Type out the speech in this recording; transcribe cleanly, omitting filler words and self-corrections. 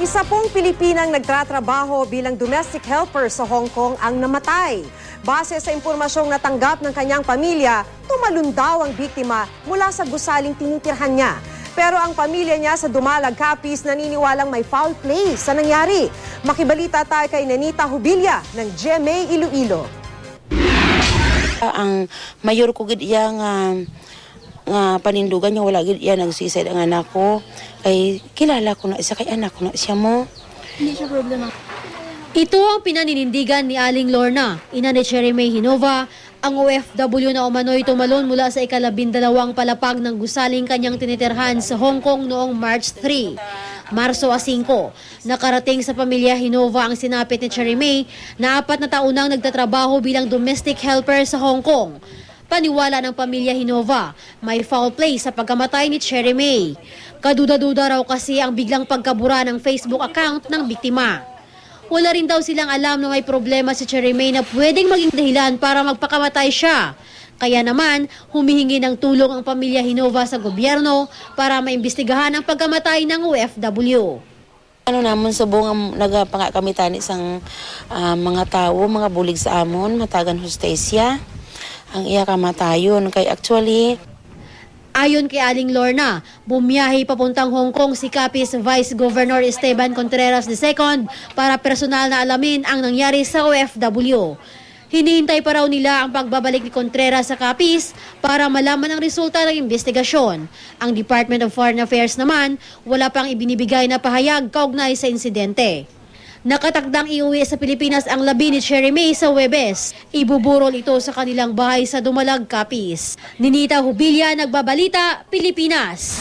Isa pong Pilipinang nagtatrabaho bilang domestic helper sa Hong Kong ang namatay. Base sa impormasyong natanggap ng kanyang pamilya, tumalon daw ang biktima mula sa gusaling tinitirhan niya. Pero ang pamilya niya sa Dumalag, Capiz naniniwalang may foul play sa nangyari. Makibalita tayo kay Nenita Hubilya ng GMA Iloilo. Ang mayor ko gid iya nga panindugan niya wala gid iya nagsuicide ang anak ko. Kay kilala ko na siya, kay anak ko na siya mo. Hindi siya problema. Ito ang pinaninindigan ni Aling Lorna, ina ni Cherry May Hinova, ang OFW na umano'y tumalon mula sa ika-12 palapag ng gusaling kanyang tinitirhan sa Hong Kong noong March 3. Marso 5, nakarating sa pamilya Hinova ang sinapit ni Cherry May na 4 na taon nang nagtatrabaho bilang domestic helper sa Hong Kong. Paniwala ng pamilya Hinova, may foul play sa pagkamatay ni Cherry May. Kaduda-duda raw kasi ang biglang pagkabura ng Facebook account ng biktima. Wala rin daw silang alam na may problema si Cherry May na pwedeng maging dahilan para magpakamatay siya. Kaya naman, humihingi ng tulong ang pamilya Hinova sa gobyerno para maimbestigahan ang pagkamatay ng OFW. Ano namon subong nagapangakamitan isang mga tao, mga bulig sa amon, matagan hostesya. Ang iya kamatayon kay actually ayon kay Aling Lorna, bumiyahe papuntang Hong Kong si Capiz Vice Governor Esteban Contreras II para personal na alamin ang nangyari sa OFW. Hinihintay pa raw nila ang pagbabalik ni Contreras sa Capiz para malaman ang resulta ng investigasyon. Ang Department of Foreign Affairs naman, wala pang ibinibigay na pahayag kaugnay sa insidente. Nakatakdang iuwi sa Pilipinas ang labi ni Cherry May sa Huwebes. Ibuburol ito sa kanilang bahay sa Dumalag, Capiz. Nenita Hubilya, Nagbabalita, Pilipinas.